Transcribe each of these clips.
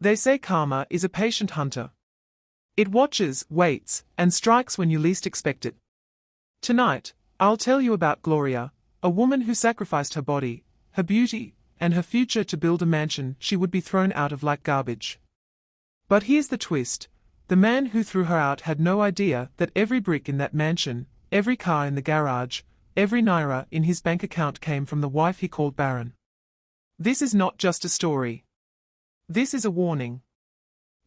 They say karma is a patient hunter. It watches, waits, and strikes when you least expect it. Tonight, I'll tell you about Gloria, a woman who sacrificed her body, her beauty, and her future to build a mansion she would be thrown out of like garbage. But here's the twist. The man who threw her out had no idea that every brick in that mansion, every car in the garage, every naira in his bank account came from the wife he called barren. This is not just a story. This is a warning.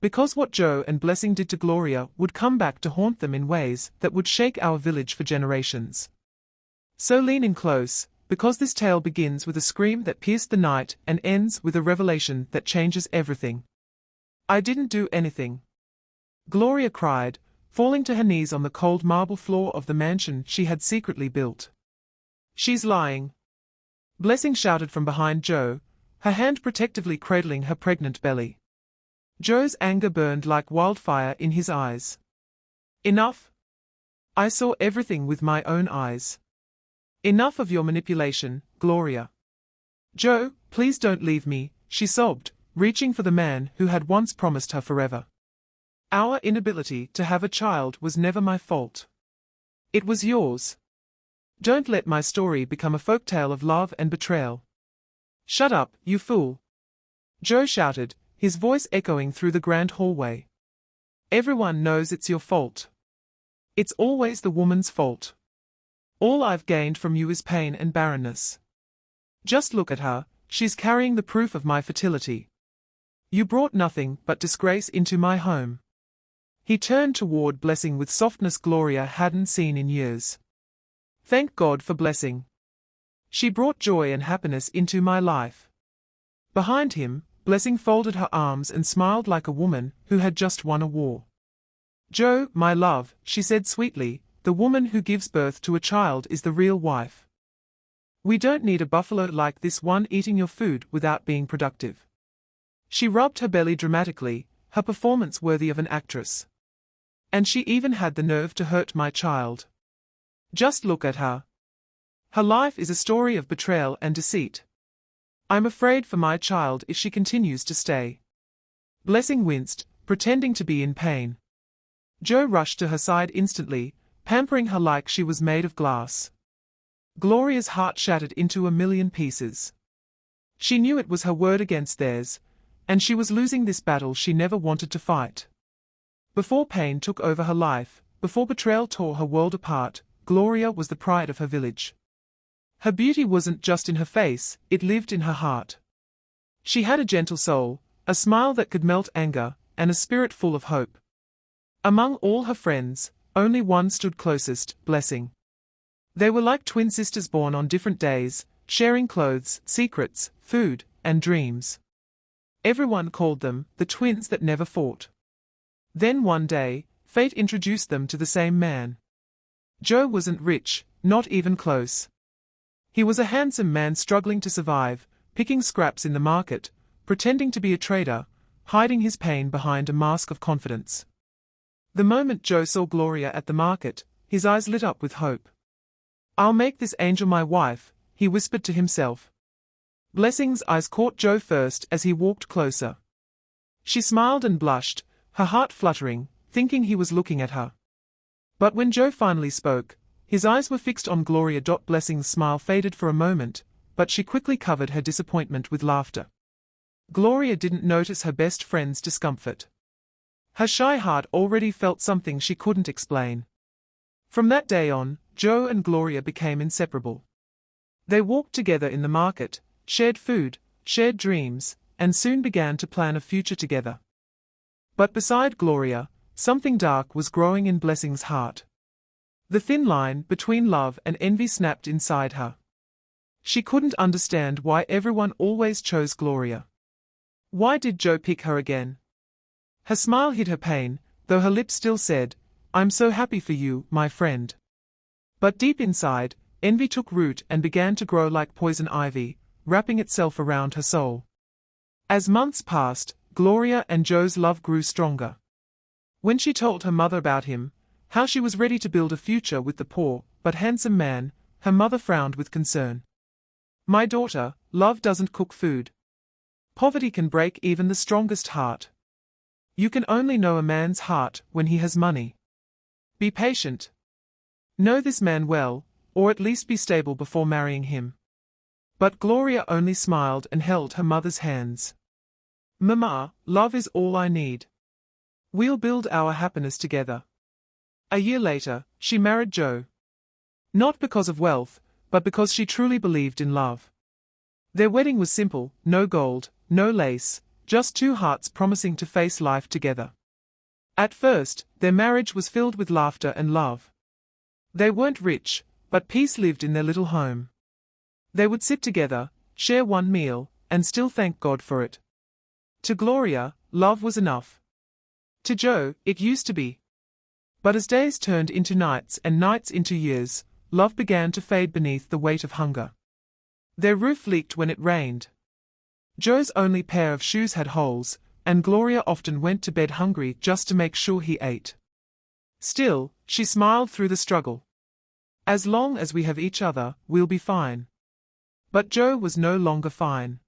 Because what Joe and Blessing did to Gloria would come back to haunt them in ways that would shake our village for generations. So lean in close, because this tale begins with a scream that pierced the night and ends with a revelation that changes everything. I didn't do anything. Gloria cried, falling to her knees on the cold marble floor of the mansion she had secretly built. She's lying. Blessing shouted from behind Joe, her hand protectively cradling her pregnant belly. Joe's anger burned like wildfire in his eyes. Enough. I saw everything with my own eyes. Enough of your manipulation, Gloria. Joe, please don't leave me, she sobbed, reaching for the man who had once promised her forever. Our inability to have a child was never my fault. It was yours. Don't let my story become a folktale of love and betrayal. Shut up, you fool. Joe shouted, his voice echoing through the grand hallway. Everyone knows it's your fault. It's always the woman's fault. All I've gained from you is pain and barrenness. Just look at her, she's carrying the proof of my fertility. You brought nothing but disgrace into my home. He turned toward Blessing with softness Gloria hadn't seen in years. Thank God for Blessing. She brought joy and happiness into my life. Behind him, Blessing folded her arms and smiled like a woman who had just won a war. Joe, my love, she said sweetly, the woman who gives birth to a child is the real wife. We don't need a buffalo like this one eating your food without being productive. She rubbed her belly dramatically, her performance worthy of an actress. And she even had the nerve to hurt my child. Just look at her. Her life is a story of betrayal and deceit. I'm afraid for my child if she continues to stay. Blessing winced, pretending to be in pain. Joe rushed to her side instantly, pampering her like she was made of glass. Gloria's heart shattered into a million pieces. She knew it was her word against theirs, and she was losing this battle she never wanted to fight. Before pain took over her life, before betrayal tore her world apart, Gloria was the pride of her village. Her beauty wasn't just in her face, it lived in her heart. She had a gentle soul, a smile that could melt anger, and a spirit full of hope. Among all her friends, only one stood closest, Blessing. They were like twin sisters born on different days, sharing clothes, secrets, food, and dreams. Everyone called them the twins that never fought. Then one day, fate introduced them to the same man. Joe wasn't rich, not even close. He was a handsome man struggling to survive, picking scraps in the market, pretending to be a trader, hiding his pain behind a mask of confidence. The moment Joe saw Gloria at the market, his eyes lit up with hope. I'll make this angel my wife, he whispered to himself. Blessing's eyes caught Joe first as he walked closer. She smiled and blushed, her heart fluttering, thinking he was looking at her. But when Joe finally spoke, his eyes were fixed on Gloria. Blessing's smile faded for a moment, but she quickly covered her disappointment with laughter. Gloria didn't notice her best friend's discomfort. Her shy heart already felt something she couldn't explain. From that day on, Joe and Gloria became inseparable. They walked together in the market, shared food, shared dreams, and soon began to plan a future together. But beside Gloria, something dark was growing in Blessing's heart. The thin line between love and envy snapped inside her. She couldn't understand why everyone always chose Gloria. Why did Joe pick her again? Her smile hid her pain, though her lips still said, "I'm so happy for you, my friend." But deep inside, envy took root and began to grow like poison ivy, wrapping itself around her soul. As months passed, Gloria and Joe's love grew stronger. When she told her mother about him, how she was ready to build a future with the poor but handsome man, her mother frowned with concern. "My daughter, love doesn't cook food." Poverty can break even the strongest heart. You can only know a man's heart when he has money. Be patient. Know this man well, or at least be stable before marrying him. But Gloria only smiled and held her mother's hands. Mama, love is all I need. We'll build our happiness together. A year later, she married Joe. Not because of wealth, but because she truly believed in love. Their wedding was simple, no gold, no lace, just two hearts promising to face life together. At first, their marriage was filled with laughter and love. They weren't rich, but peace lived in their little home. They would sit together, share one meal, and still thank God for it. To Gloria, love was enough. To Joe, it used to be. But as days turned into nights and nights into years, love began to fade beneath the weight of hunger. Their roof leaked when it rained. Joe's only pair of shoes had holes, and Gloria often went to bed hungry just to make sure he ate. Still, she smiled through the struggle. As long as we have each other, we'll be fine. But Joe was no longer fine.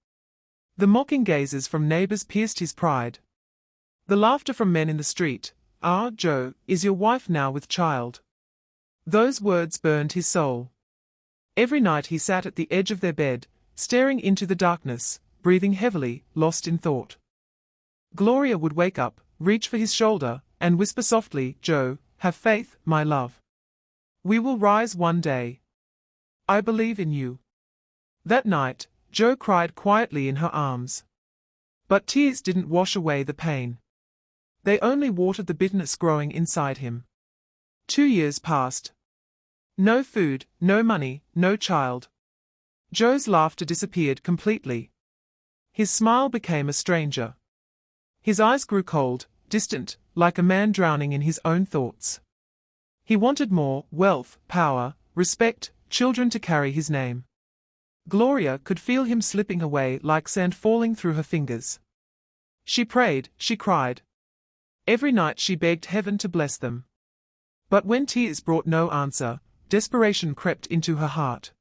The mocking gazes from neighbors pierced his pride. The laughter from men in the street, "Ah, Joe, is your wife now with child?" Those words burned his soul. Every night he sat at the edge of their bed, staring into the darkness, breathing heavily, lost in thought. Gloria would wake up, reach for his shoulder, and whisper softly, "Joe, have faith, my love. We will rise one day. I believe in you." That night, Joe cried quietly in her arms. But tears didn't wash away the pain. They only watered the bitterness growing inside him. 2 years passed. No food, no money, no child. Joe's laughter disappeared completely. His smile became a stranger. His eyes grew cold, distant, like a man drowning in his own thoughts. He wanted more: wealth, power, respect, children to carry his name. Gloria could feel him slipping away like sand falling through her fingers. She prayed, she cried. Every night she begged heaven to bless them. But when tears brought no answer, desperation crept into her heart.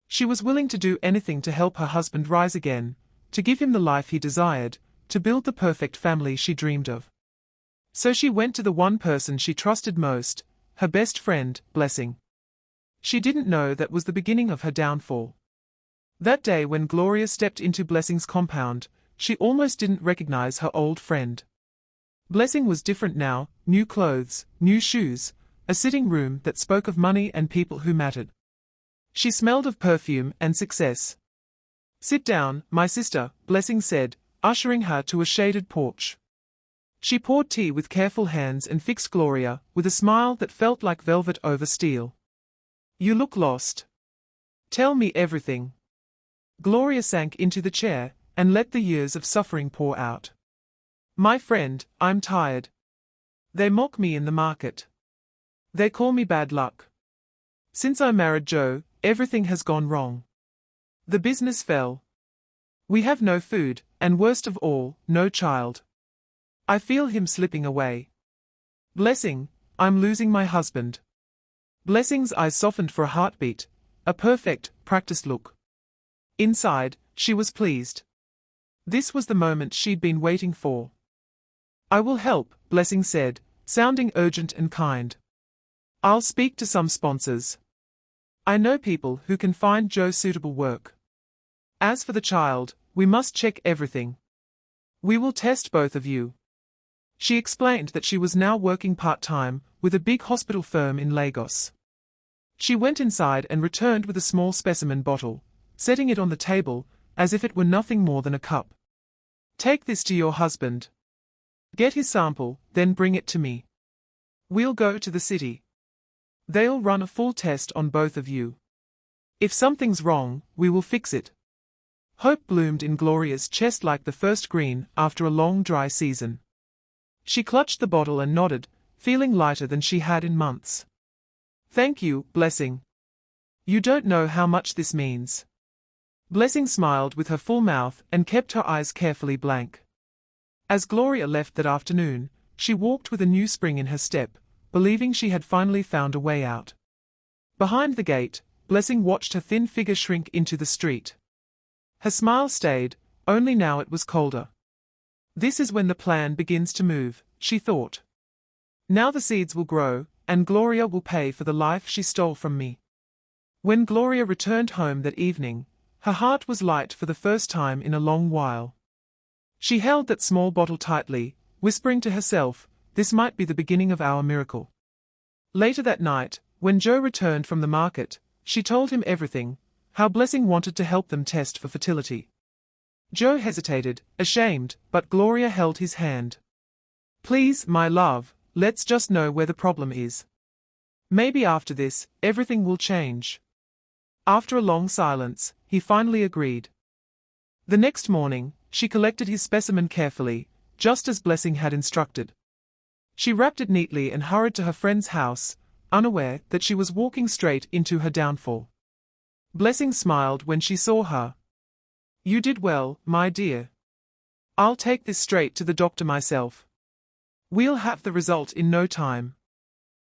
She was willing to do anything to help her husband rise again, to give him the life he desired, to build the perfect family she dreamed of. So she went to the one person she trusted most, her best friend, Blessing. She didn't know that was the beginning of her downfall. That day when Gloria stepped into Blessing's compound, she almost didn't recognize her old friend. Blessing was different now: new clothes, new shoes, a sitting room that spoke of money and people who mattered. She smelled of perfume and success. "Sit down, my sister," Blessing said, ushering her to a shaded porch. She poured tea with careful hands and fixed Gloria, with a smile that felt like velvet over steel. "You look lost. Tell me everything." Gloria sank into the chair, and let the years of suffering pour out. "My friend, I'm tired. They mock me in the market. They call me bad luck. Since I married Joe, everything has gone wrong. The business fell. We have no food, and worst of all, no child. I feel him slipping away. Blessing, I'm losing my husband." Blessing's eyes softened for a heartbeat, a perfect, practiced look. Inside, she was pleased. This was the moment she'd been waiting for. "I will help," Blessing said, sounding urgent and kind. "I'll speak to some sponsors. I know people who can find Joe suitable work. As for the child, we must check everything. We will test both of you." She explained that she was now working part-time with a big hospital firm in Lagos. She went inside and returned with a small specimen bottle, setting it on the table, as if it were nothing more than a cup. "Take this to your husband. Get his sample, then bring it to me. We'll go to the city. They'll run a full test on both of you. If something's wrong, we will fix it." Hope bloomed in Gloria's chest like the first green after a long dry season. She clutched the bottle and nodded, feeling lighter than she had in months. "Thank you, Blessing. You don't know how much this means." Blessing smiled with her full mouth and kept her eyes carefully blank. As Gloria left that afternoon, she walked with a new spring in her step, believing she had finally found a way out. Behind the gate, Blessing watched her thin figure shrink into the street. Her smile stayed, only now it was colder. This is when the plan begins to move, she thought. Now the seeds will grow, and Gloria will pay for the life she stole from me. When Gloria returned home that evening, her heart was light for the first time in a long while. She held that small bottle tightly, whispering to herself, "This might be the beginning of our miracle." Later that night, when Joe returned from the market, she told him everything, how Blessing wanted to help them test for fertility. Joe hesitated, ashamed, but Gloria held his hand. "Please, my love, let's just know where the problem is. Maybe after this, everything will change." After a long silence, he finally agreed. The next morning, she collected his specimen carefully, just as Blessing had instructed. She wrapped it neatly and hurried to her friend's house, unaware that she was walking straight into her downfall. Blessing smiled when she saw her. "You did well, my dear. I'll take this straight to the doctor myself. We'll have the result in no time."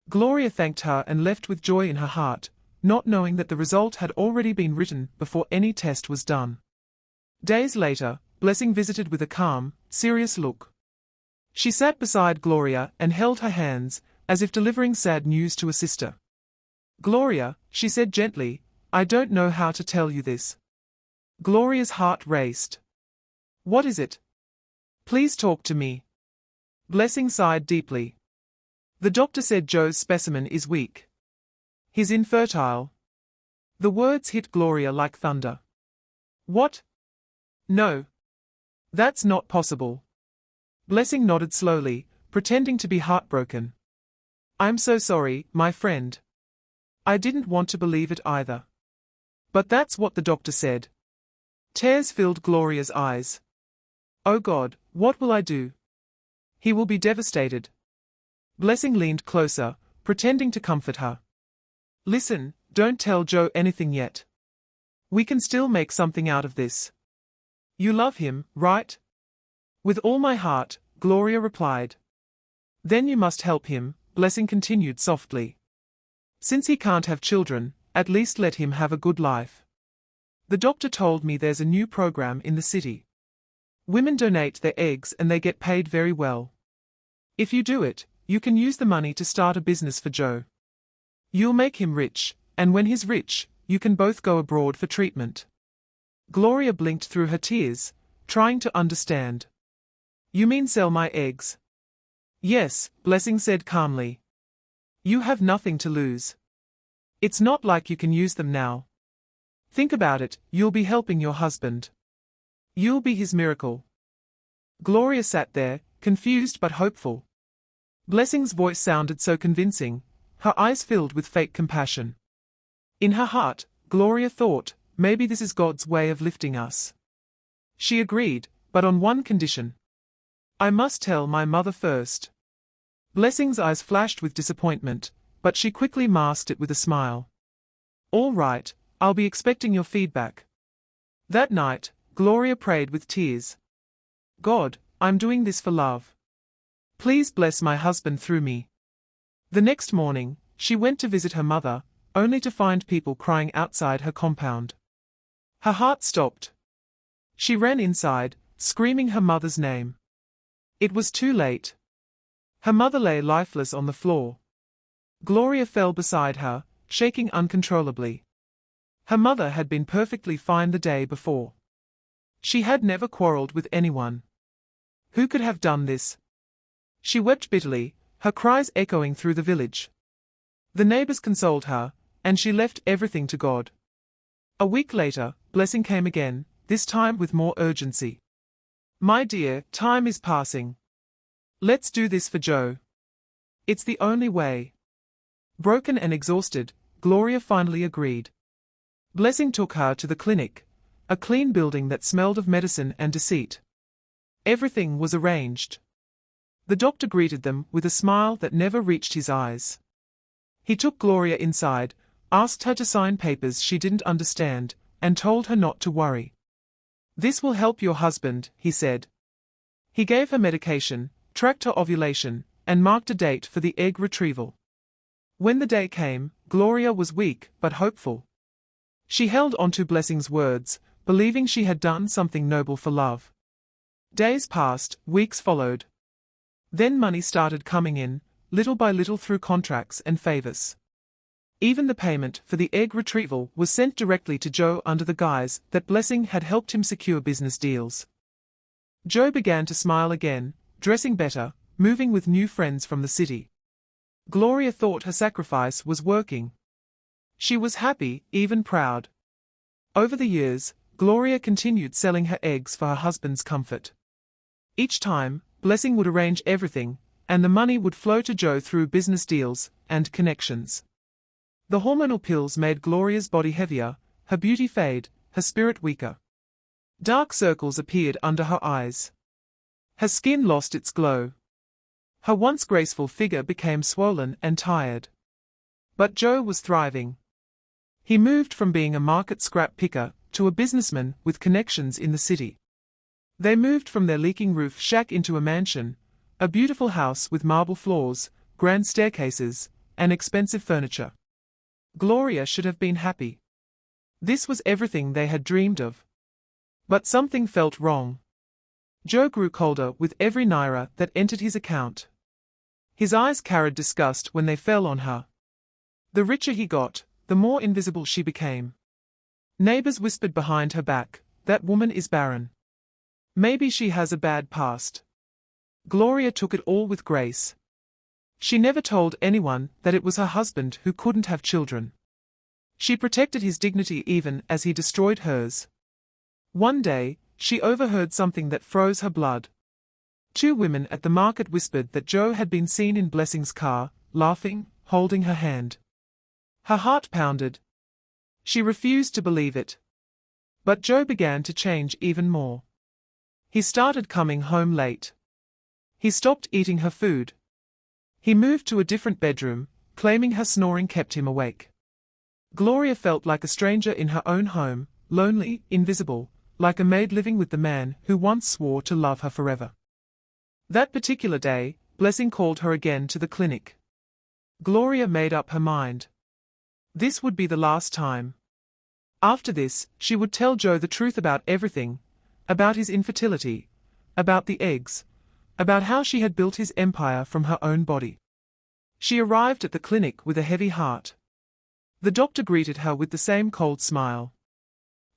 Gloria thanked her and left with joy in her heart, not knowing that the result had already been written before any test was done. Days later, Blessing visited with a calm, serious look. She sat beside Gloria and held her hands, as if delivering sad news to a sister. "Gloria," she said gently, "I don't know how to tell you this." Gloria's heart raced. "What is it? Please talk to me." Blessing sighed deeply. "The doctor said Joe's specimen is weak. He's infertile." The words hit Gloria like thunder. "What? No. That's not possible." Blessing nodded slowly, pretending to be heartbroken. "I'm so sorry, my friend. I didn't want to believe it either. But that's what the doctor said." Tears filled Gloria's eyes. "Oh God, what will I do? He will be devastated." Blessing leaned closer, pretending to comfort her. "Listen, don't tell Joe anything yet. We can still make something out of this. You love him, right?" "With all my heart," Gloria replied. "Then you must help him," Blessing continued softly. "Since he can't have children, at least let him have a good life. The doctor told me there's a new program in the city. Women donate their eggs and they get paid very well. If you do it, you can use the money to start a business for Joe. You'll make him rich, and when he's rich, you can both go abroad for treatment." Gloria blinked through her tears, trying to understand. "You mean sell my eggs?" "Yes," Blessing said calmly. "You have nothing to lose. It's not like you can use them now. Think about it, you'll be helping your husband. You'll be his miracle." Gloria sat there, confused but hopeful. Blessing's voice sounded so convincing, her eyes filled with fake compassion. In her heart, Gloria thought, maybe this is God's way of lifting us. She agreed, but on one condition. "I must tell my mother first." Blessing's eyes flashed with disappointment, but she quickly masked it with a smile. "All right, I'll be expecting your feedback." That night, Gloria prayed with tears. "God, I'm doing this for love. Please bless my husband through me." The next morning, she went to visit her mother, only to find people crying outside her compound. Her heart stopped. She ran inside, screaming her mother's name. It was too late. Her mother lay lifeless on the floor. Gloria fell beside her, shaking uncontrollably. Her mother had been perfectly fine the day before. She had never quarreled with anyone. Who could have done this? She wept bitterly, her cries echoing through the village. The neighbors consoled her, and she left everything to God. A week later, Blessing came again, this time with more urgency. "My dear, time is passing. Let's do this for Joe. It's the only way." Broken and exhausted, Gloria finally agreed. Blessing took her to the clinic, a clean building that smelled of medicine and deceit. Everything was arranged. The doctor greeted them with a smile that never reached his eyes. He took Gloria inside, asked her to sign papers she didn't understand, and told her not to worry. "This will help your husband," he said. He gave her medication, tracked her ovulation, and marked a date for the egg retrieval. When the day came, Gloria was weak but hopeful. She held on to Blessing's words, believing she had done something noble for love. Days passed, weeks followed. Then money started coming in, little by little through contracts and favors. Even the payment for the egg retrieval was sent directly to Joe under the guise that Blessing had helped him secure business deals. Joe began to smile again, dressing better, moving with new friends from the city. Gloria thought her sacrifice was working. She was happy, even proud. Over the years, Gloria continued selling her eggs for her husband's comfort. Each time, Blessing would arrange everything, and the money would flow to Joe through business deals and connections. The hormonal pills made Gloria's body heavier, her beauty fade, her spirit weaker. Dark circles appeared under her eyes. Her skin lost its glow. Her once graceful figure became swollen and tired. But Joe was thriving. He moved from being a market scrap picker to a businessman with connections in the city. They moved from their leaking roof shack into a mansion, a beautiful house with marble floors, grand staircases, and expensive furniture. Gloria should have been happy. This was everything they had dreamed of. But something felt wrong. Joe grew colder with every naira that entered his account. His eyes carried disgust when they fell on her. The richer he got, the more invisible she became. Neighbors whispered behind her back, "That woman is barren. Maybe she has a bad past." Gloria took it all with grace. She never told anyone that it was her husband who couldn't have children. She protected his dignity even as he destroyed hers. One day, she overheard something that froze her blood. Two women at the market whispered that Joe had been seen in Blessing's car, laughing, holding her hand. Her heart pounded. She refused to believe it. But Joe began to change even more. He started coming home late. He stopped eating her food. He moved to a different bedroom, claiming her snoring kept him awake. Gloria felt like a stranger in her own home, lonely, invisible, like a maid living with the man who once swore to love her forever. That particular day, Blessing called her again to the clinic. Gloria made up her mind. This would be the last time. After this, she would tell Joe the truth about everything, about his infertility, about the eggs, about how she had built his empire from her own body. She arrived at the clinic with a heavy heart. The doctor greeted her with the same cold smile.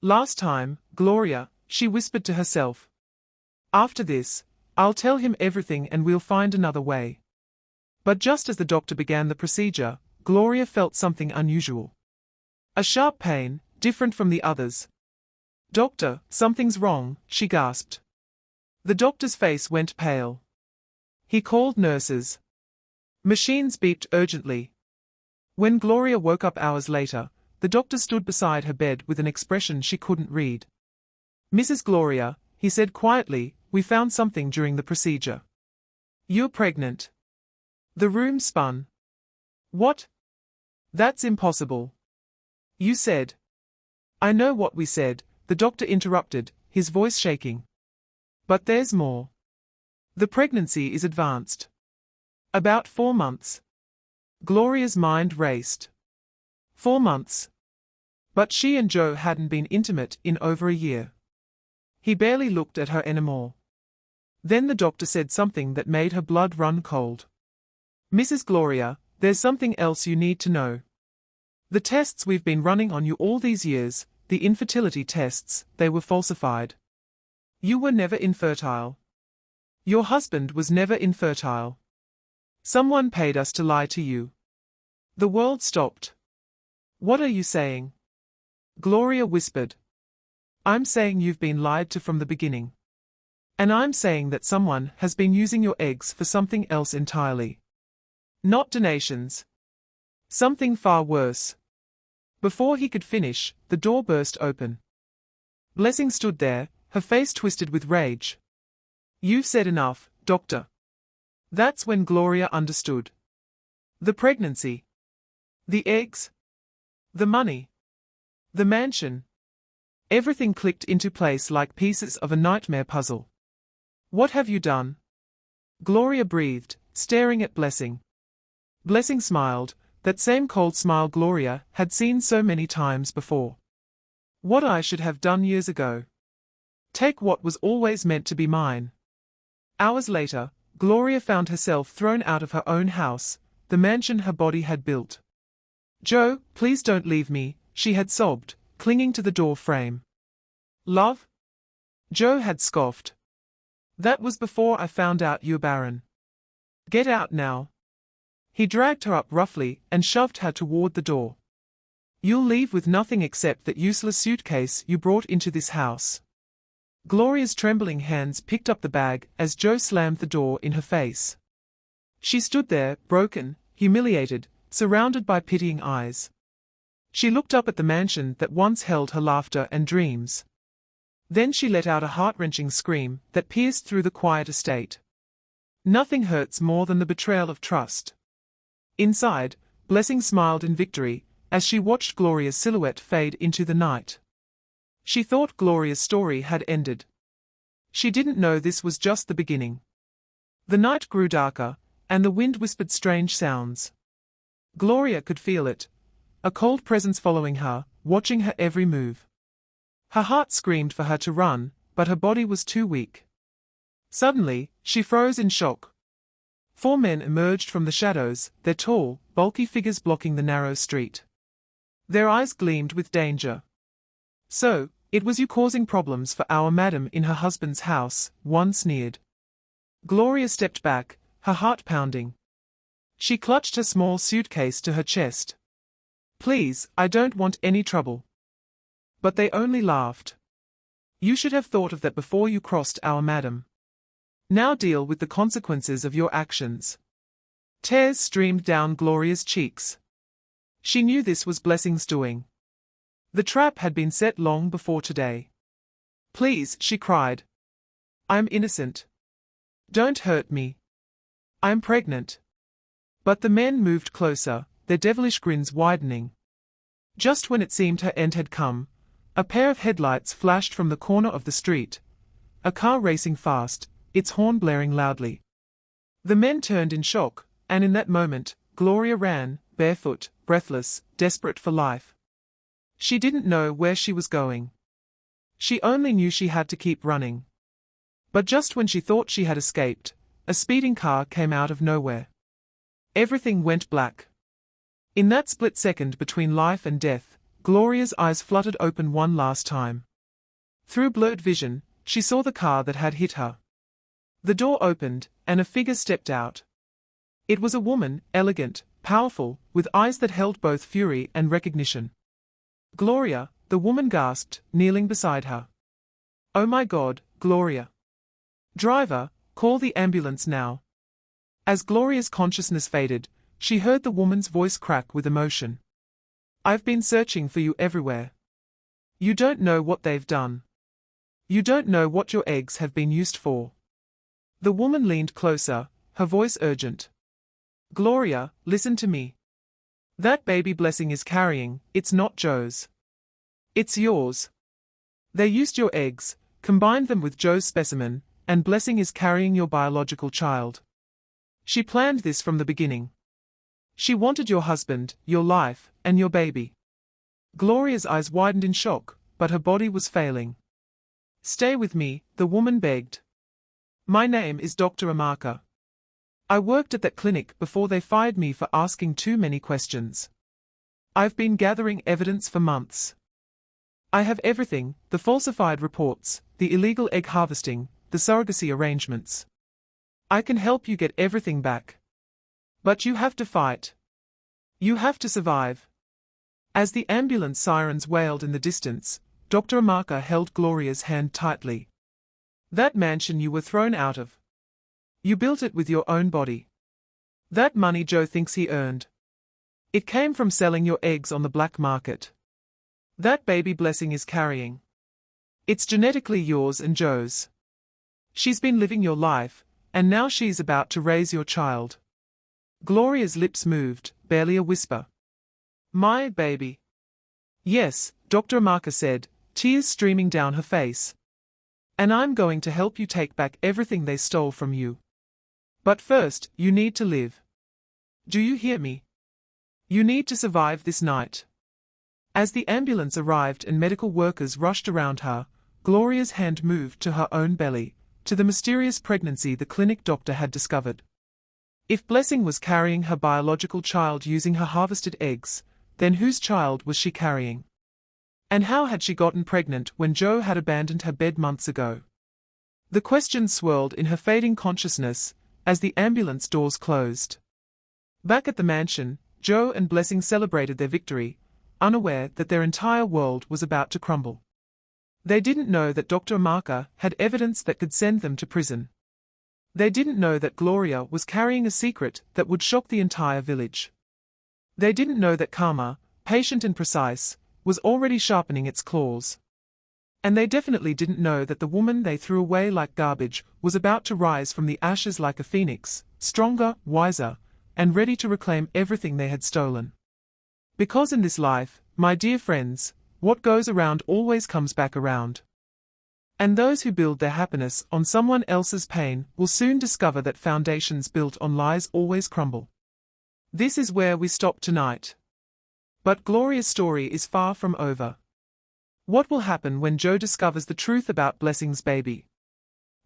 "Last time, Gloria," she whispered to herself. "After this, I'll tell him everything and we'll find another way." But just as the doctor began the procedure, Gloria felt something unusual. A sharp pain, different from the others. "Doctor, something's wrong," she gasped. The doctor's face went pale. He called nurses. Machines beeped urgently. When Gloria woke up hours later, the doctor stood beside her bed with an expression she couldn't read. "Mrs. Gloria," he said quietly, "we found something during the procedure. You're pregnant." The room spun. "What? That's impossible. You said." "I know what we said," the doctor interrupted, his voice shaking. "But there's more. The pregnancy is advanced. About 4 months." Gloria's mind raced. 4 months. But she and Joe hadn't been intimate in over a year. He barely looked at her anymore. Then the doctor said something that made her blood run cold. "Mrs. Gloria, there's something else you need to know. The tests we've been running on you all these years, the infertility tests, they were falsified. You were never infertile. Your husband was never infertile. Someone paid us to lie to you." The world stopped. "What are you saying?" Gloria whispered. "I'm saying you've been lied to from the beginning. And I'm saying that someone has been using your eggs for something else entirely. Not donations. Something far worse." Before he could finish, the door burst open. Blessing stood there, her face twisted with rage. "You've said enough, doctor." That's when Gloria understood. The pregnancy. The eggs. The money. The mansion. Everything clicked into place like pieces of a nightmare puzzle. "What have you done?" Gloria breathed, staring at Blessing. Blessing smiled, that same cold smile Gloria had seen so many times before. What I should have done years ago. Take what was always meant to be mine. Hours later, Gloria found herself thrown out of her own house, the mansion her body had built. Joe, please don't leave me, she had sobbed, clinging to the door frame. Love? Joe had scoffed. That was before I found out you're barren. Get out now. He dragged her up roughly and shoved her toward the door. You'll leave with nothing except that useless suitcase you brought into this house. Gloria's trembling hands picked up the bag as Joe slammed the door in her face. She stood there, broken, humiliated, surrounded by pitying eyes. She looked up at the mansion that once held her laughter and dreams. Then she let out a heart-wrenching scream that pierced through the quiet estate. Nothing hurts more than the betrayal of trust. Inside, Blessing smiled in victory as she watched Gloria's silhouette fade into the night. She thought Gloria's story had ended. She didn't know this was just the beginning. The night grew darker, and the wind whispered strange sounds. Gloria could feel it, a cold presence following her, watching her every move. Her heart screamed for her to run, but her body was too weak. Suddenly, she froze in shock. 4 men emerged from the shadows, their tall, bulky figures blocking the narrow street. Their eyes gleamed with danger. So, it was you causing problems for our madam in her husband's house, one sneered. Gloria stepped back, her heart pounding. She clutched her small suitcase to her chest. Please, I don't want any trouble. But they only laughed. You should have thought of that before you crossed our madam. Now deal with the consequences of your actions. Tears streamed down Gloria's cheeks. She knew this was Blessing's doing. The trap had been set long before today. Please, she cried. I'm innocent. Don't hurt me. I'm pregnant. But the men moved closer, their devilish grins widening. Just when it seemed her end had come, a pair of headlights flashed from the corner of the street. A car racing fast, its horn blaring loudly. The men turned in shock, and in that moment, Gloria ran, barefoot, breathless, desperate for life. She didn't know where she was going. She only knew she had to keep running. But just when she thought she had escaped, a speeding car came out of nowhere. Everything went black. In that split second between life and death, Gloria's eyes fluttered open one last time. Through blurred vision, she saw the car that had hit her. The door opened, and a figure stepped out. It was a woman, elegant, powerful, with eyes that held both fury and recognition. Gloria, the woman gasped, kneeling beside her. Oh my God, Gloria. Driver, call the ambulance now. As Gloria's consciousness faded, she heard the woman's voice crack with emotion. I've been searching for you everywhere. You don't know what they've done. You don't know what your eggs have been used for. The woman leaned closer, her voice urgent. Gloria, listen to me. That baby Blessing is carrying, it's not Joe's. It's yours. They used your eggs, combined them with Joe's specimen, and Blessing is carrying your biological child. She planned this from the beginning. She wanted your husband, your life, and your baby. Gloria's eyes widened in shock, but her body was failing. Stay with me, the woman begged. My name is Dr. Amaka. I worked at that clinic before they fired me for asking too many questions. I've been gathering evidence for months. I have everything, the falsified reports, the illegal egg harvesting, the surrogacy arrangements. I can help you get everything back. But you have to fight. You have to survive. As the ambulance sirens wailed in the distance, Dr. Amaka held Gloria's hand tightly. That mansion you were thrown out of. You built it with your own body. That money Joe thinks he earned. It came from selling your eggs on the black market. That baby Blessing is carrying. It's genetically yours and Joe's. She's been living your life, and now she's about to raise your child. Gloria's lips moved, barely a whisper. My baby. Yes, Dr. Amaka said, tears streaming down her face. And I'm going to help you take back everything they stole from you. But first, you need to live. Do you hear me? You need to survive this night. As the ambulance arrived and medical workers rushed around her, Gloria's hand moved to her own belly, to the mysterious pregnancy the clinic doctor had discovered. If Blessing was carrying her biological child using her harvested eggs, then whose child was she carrying? And how had she gotten pregnant when Joe had abandoned her bed months ago? The questions swirled in her fading consciousness as the ambulance doors closed. Back at the mansion, Joe and Blessing celebrated their victory, unaware that their entire world was about to crumble. They didn't know that Dr. Amaka had evidence that could send them to prison. They didn't know that Gloria was carrying a secret that would shock the entire village. They didn't know that karma, patient and precise, was already sharpening its claws. And they definitely didn't know that the woman they threw away like garbage was about to rise from the ashes like a phoenix, stronger, wiser, and ready to reclaim everything they had stolen. Because in this life, my dear friends, what goes around always comes back around. And those who build their happiness on someone else's pain will soon discover that foundations built on lies always crumble. This is where we stop tonight. But Gloria's story is far from over. What will happen when Joe discovers the truth about Blessing's baby?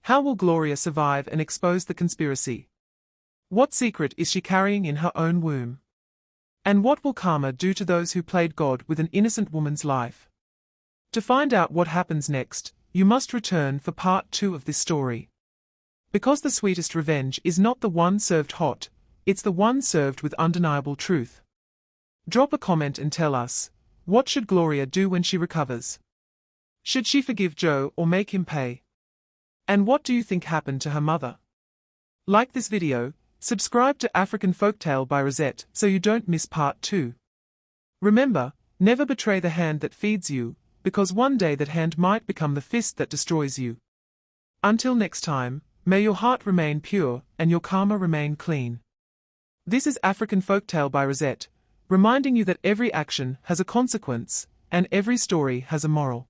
How will Gloria survive and expose the conspiracy? What secret is she carrying in her own womb? And what will karma do to those who played God with an innocent woman's life? To find out what happens next, you must return for part 2 of this story. Because the sweetest revenge is not the one served hot, it's the one served with undeniable truth. Drop a comment and tell us, what should Gloria do when she recovers? Should she forgive Joe or make him pay? And what do you think happened to her mother? Like this video, subscribe to African Folktale by Rosette so you don't miss part 2. Remember, never betray the hand that feeds you, because one day that hand might become the fist that destroys you. Until next time, may your heart remain pure and your karma remain clean. This is African Folktale by Rosette, reminding you that every action has a consequence, and every story has a moral.